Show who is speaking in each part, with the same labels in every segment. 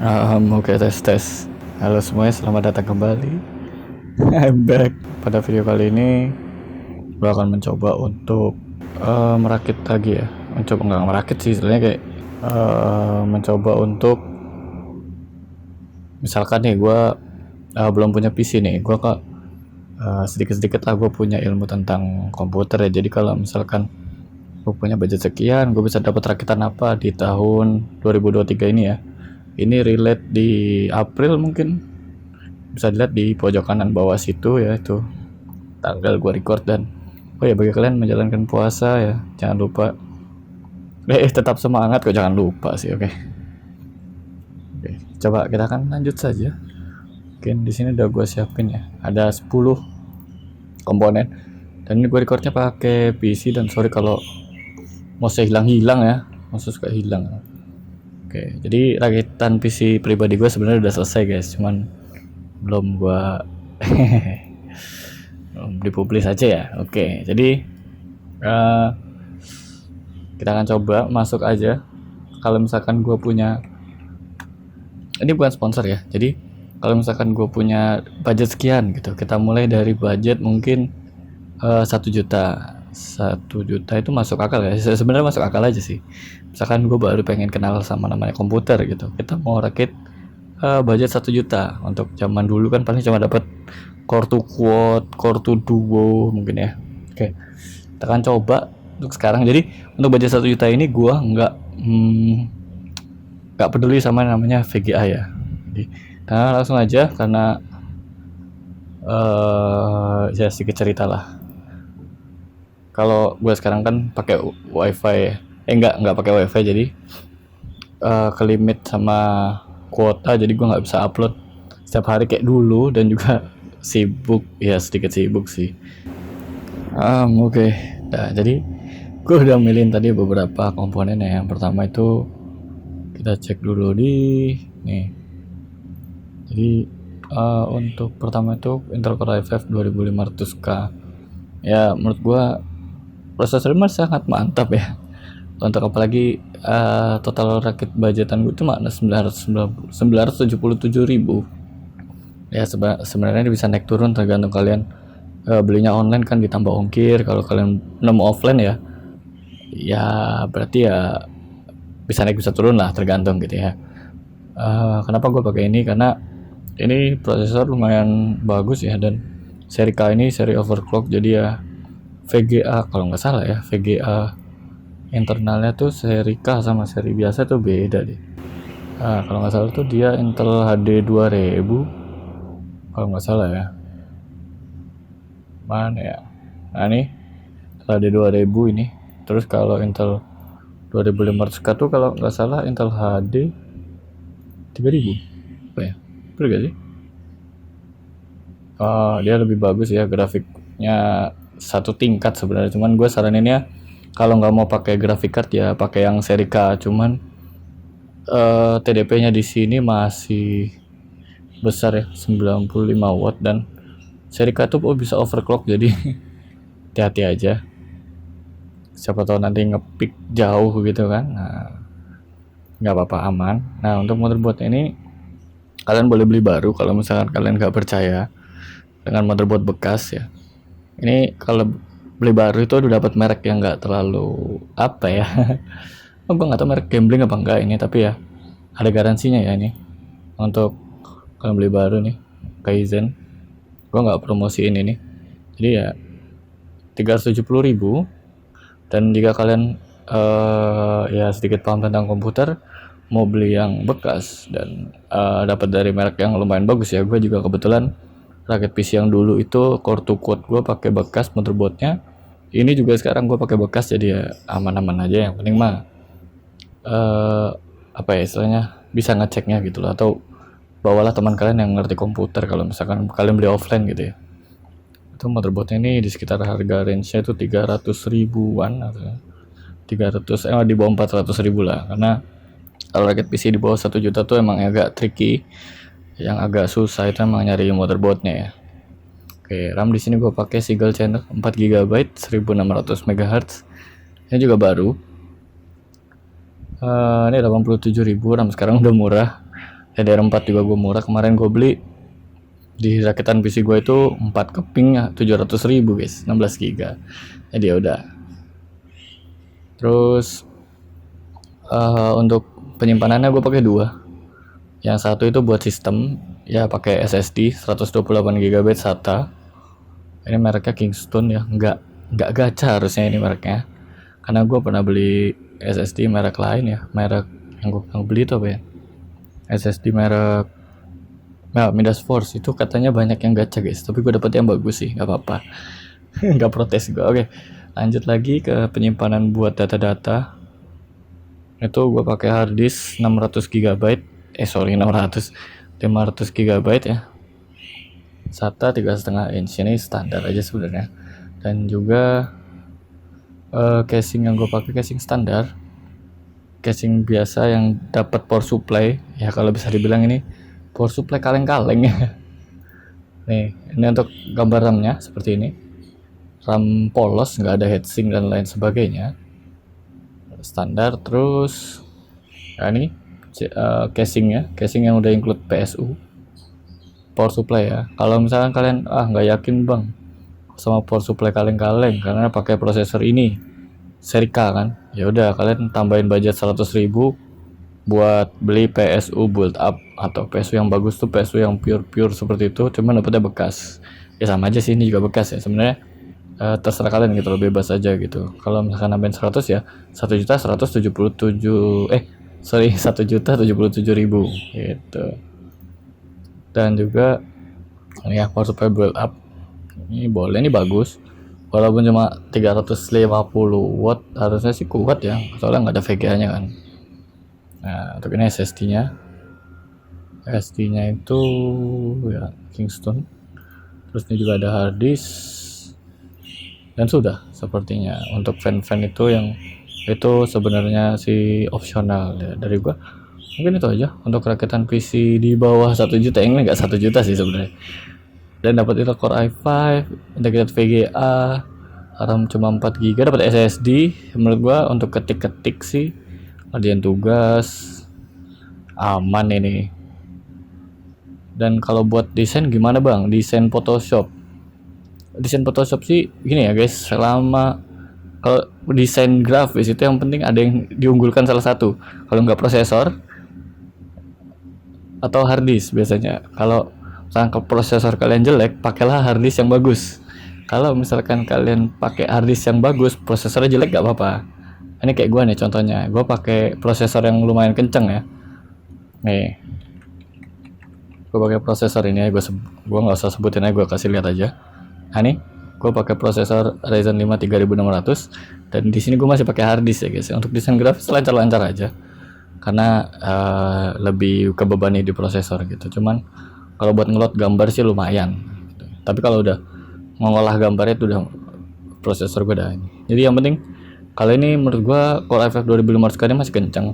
Speaker 1: Oke, tes. Halo semuanya, selamat datang kembali. I'm back. Pada video kali ini, gue akan mencoba untuk merakit lagi ya. Mencoba nggak merakit sih, sebenarnya kayak mencoba untuk misalkan nih gue belum punya PC nih, gue kok sedikit-sedikit lah gue punya ilmu tentang komputer ya. Jadi kalau misalkan gue punya budget sekian, gue bisa dapat rakitan apa di tahun 2023 ini ya. Ini relate di April mungkin, bisa dilihat di pojok kanan bawah situ ya, itu tanggal gue record. Dan oh ya, bagi kalian menjalankan puasa ya, jangan lupa tetap semangat kok, jangan lupa sih. Oke, coba kita akan lanjut saja. Mungkin di sini udah gue siapin ya, ada 10 komponen dan ini gue recordnya pakai PC. Dan sorry kalau mouse hilang-hilang ya, mouse suka hilang. Oke, jadi rakitan PC pribadi gue sebenarnya udah selesai guys, cuman belum gue dipublis aja ya. Oke, jadi kita akan coba masuk aja. Kalau misalkan gue punya, ini bukan sponsor ya, jadi kalau misalkan gue punya budget sekian gitu, kita mulai dari budget mungkin 1 juta. 1 juta itu masuk akal ya, sebenarnya masuk akal aja sih. Misalkan gue baru pengen kenal sama namanya komputer gitu, kita mau rakit budget 1 juta. Untuk zaman dulu kan paling cuma dapat Core 2 Quad, Core 2 Duo mungkin ya. Oke, kita akan coba untuk sekarang. Jadi untuk budget 1 juta ini gue nggak peduli sama namanya VGA ya. Jadi nah, langsung aja karena ya sedikit cerita lah. Kalau gue sekarang kan pakai wifi ya. Nggak pakai wifi, jadi ke limit sama kuota, jadi gue nggak bisa upload setiap hari kayak dulu. Dan juga sibuk ya, sedikit sibuk sih. Oke. Nah, jadi gue udah milihin tadi beberapa komponen ya. Yang pertama itu kita cek dulu di nih. Jadi untuk pertama itu Intel Core i5 2500K ya. Menurut gue prosesornya sangat mantap ya. Untuk apalagi total rakit budgetan gue itu makna 977.000 ya. Sebenarnya bisa naik turun tergantung kalian belinya online kan, ditambah ongkir. Kalau kalian nemu offline ya berarti ya bisa naik bisa turun lah, tergantung gitu ya. Kenapa gue pakai ini, karena ini prosesor lumayan bagus ya, dan seri K ini seri overclock. Jadi ya VGA kalau nggak salah ya, VGA internalnya tuh seri K sama seri biasa tuh beda deh. Kalau nggak salah tuh dia Intel HD 2000 kalau nggak salah ya. Mana ya? Nah nih Intel HD 2000 ini. Terus kalau Intel 2500K tuh kalau nggak salah Intel HD 3000 apa ya? Bener gak sih? Dia lebih bagus ya, grafiknya satu tingkat sebenarnya. Cuman gue saraninnya kalau nggak mau pakai graphic card ya pakai yang seri K. Cuman TDP-nya di sini masih besar ya, 95 watt, dan seri K tuh bisa overclock, jadi hati-hati aja. Siapa tahu nanti ngepick jauh gitu kan. Nah, nggak apa-apa, aman. Nah, untuk motherboard ini kalian boleh beli baru kalau misalkan kalian nggak percaya dengan motherboard bekas ya. Ini kalau beli baru itu udah dapat merek yang nggak terlalu apa ya. Gue nggak tahu merek gambling apa enggak ini, tapi ya ada garansinya ya ini. Untuk kalian beli baru nih Kaizen, gue nggak promosiin ini, jadi ya 370.000. Dan jika kalian ya sedikit paham tentang komputer, mau beli yang bekas dan dapat dari merek yang lumayan bagus ya. Gue juga kebetulan rakit PC yang dulu itu Core 2 Quad gue pakai bekas motherboardnya. Ini juga sekarang gue pakai bekas, jadi ya aman-aman aja. Yang penting mah apa ya istilahnya, bisa ngeceknya gitu loh. Atau bawalah teman kalian yang ngerti komputer kalau misalkan kalian beli offline gitu ya. Itu motherboardnya ini di sekitar harga range-nya itu 300 ribuan atau 300 di bawah 400 ribu lah. Karena kalau rakit PC di bawah 1 juta tuh emang agak tricky. Yang agak susah itu emang nyari motherboardnya ya. Oke, RAM di sini gue pakai single channel 4 GB 1600 MHz. Ini juga baru. Ini 87.000 RAM, sekarang udah murah. DDR4 juga gue murah. Kemarin gue beli di rakitan PC gue itu 4 keping ya 700.000 guys, 16 giga. Jadi ya udah. Terus untuk penyimpanannya gue pakai dua. Yang satu itu buat sistem ya pakai SSD 128 GB SATA. Ini mereknya Kingston ya, nggak gacha harusnya ini mereknya. Karena gue pernah beli SSD merek lain ya, merek yang gue beli itu apa ya? SSD merek Midas Force itu katanya banyak yang gacha guys, tapi gue dapet yang bagus sih, nggak apa-apa. Nggak protes gue. Oke, lanjut lagi ke penyimpanan buat data-data. Itu gue pakai hard disk 600 GB, 500 GB ya. SATA 3,5 inch, ini standar aja sebenarnya. Dan juga casing yang gue pakai casing standar, casing biasa yang dapat power supply ya, kalau bisa dibilang ini power supply kaleng-kaleng ya. Nih, ini untuk gambar RAM-nya seperti ini. RAM polos, nggak ada heatsink dan lain sebagainya. Standar. Terus ya ini casingnya, casing yang udah include PSU, power supply ya. Kalau misalkan kalian nggak yakin bang sama power supply kaleng-kaleng karena pakai prosesor ini seri K kan, ya udah kalian tambahin budget 100.000 buat beli PSU build up, atau PSU yang bagus tuh PSU yang pure seperti itu, cuman dapetnya bekas. Ya sama aja sih, ini juga bekas ya sebenarnya. Terserah kalian gitu, bebas aja gitu. Kalau misalkan nambahin 100 ya 1.177 1.077.000 gitu. Dan juga ya power supply build up ini boleh, ini bagus. Walaupun cuma 350 watt, harusnya sih kuat ya, soalnya nggak ada VGA nya kan. Nah untuk ini SSD nya itu ya Kingston. Terus ini juga ada hard disk. Dan sudah sepertinya. Untuk fan itu yang itu sebenarnya si opsional ya dari gua. Mungkin itu aja untuk rakitan PC di bawah 1 juta. Ini nggak 1 juta sih sebenarnya. Dan dapat Intel Core i5, integrated VGA, RAM cuma 4 GB, dapat SSD. Menurut gua untuk ketik-ketik sih, latihan tugas aman ini. Dan kalau buat desain gimana bang? Desain Photoshop sih gini ya guys, selama kalau desain grafis itu yang penting ada yang diunggulkan salah satu. Kalau nggak prosesor atau hard disk biasanya. Kalau misalkan prosesor kalian jelek, pakailah hard disk yang bagus. Kalau misalkan kalian pakai hard disk yang bagus, prosesornya jelek gak apa-apa. Ini kayak gue nih contohnya, gue pakai prosesor yang lumayan kenceng ya. Nih, gue pakai prosesor ini ya, gue nggak usah sebutin aja, gue kasih lihat aja. Nah nih, gue pakai prosesor Ryzen 5 3600, dan di sini gue masih pakai hard disk ya guys. Untuk desain grafis lancar-lancar aja, karena lebih kebebani di prosesor gitu. Cuman kalau buat ngeload gambar sih lumayan gitu. Tapi kalau udah mengolah gambarnya itu udah prosesor gue dah ini. Jadi yang penting kalau ini menurut gue Core i5 2500 ini masih kencang,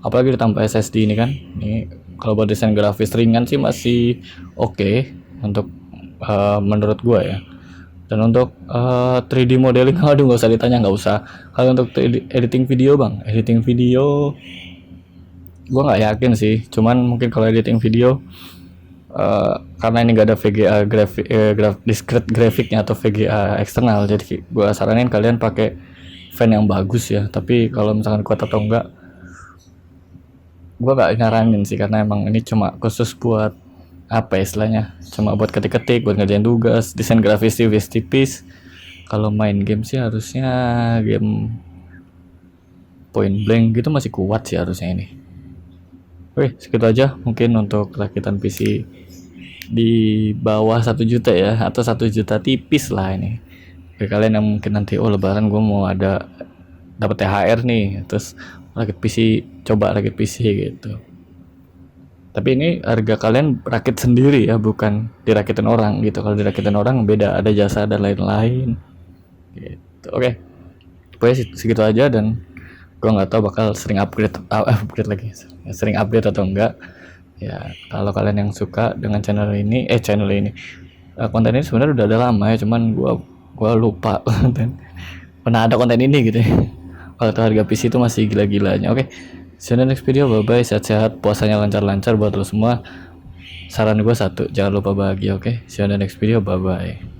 Speaker 1: apalagi ditambah SSD ini kan. Ini kalau buat desain grafis ringan sih masih oke untuk menurut gue ya. Dan untuk 3D modeling, aduh nggak usah ditanya, nggak usah. Kalau untuk editing video bang, editing video gue nggak yakin sih. Cuman mungkin kalau editing video karena ini nggak ada VGA discrete grafiknya atau VGA eksternal, jadi gue saranin kalian pakai fan yang bagus ya. Tapi kalau misalkan kuat atau enggak, gue nggak nyaranin sih, karena emang ini cuma khusus buat apa ya istilahnya, cuma buat ketik-ketik, buat ngerjain tugas. Desain grafis tipis. Kalau main game sih harusnya game point blank gitu masih kuat sih harusnya ini. Oke, segitu aja mungkin untuk rakitan PC di bawah 1 juta ya, atau 1 juta tipis lah ini. Bagi kalian yang mungkin nanti lebaran gue mau ada dapat THR nih, terus rakit PC, coba rakit PC gitu. Tapi ini harga kalian rakit sendiri ya, bukan dirakitin orang gitu. Kalau dirakitin orang beda, ada jasa dan lain-lain gitu. Oke, pokoknya segitu aja, dan gue nggak tahu bakal sering upgrade lagi, sering update atau enggak ya. Kalau kalian yang suka dengan channel ini konten ini sebenarnya udah ada lama ya, cuman gue lupa dan pernah ada konten ini gitu ya. Kalau harga PC itu masih gila-gilanya. Oke, See you in the next video. Bye bye, sehat-sehat, puasanya lancar-lancar buat lo semua. Saran gue satu, jangan lupa bahagia, oke? See you in the next video. Bye bye.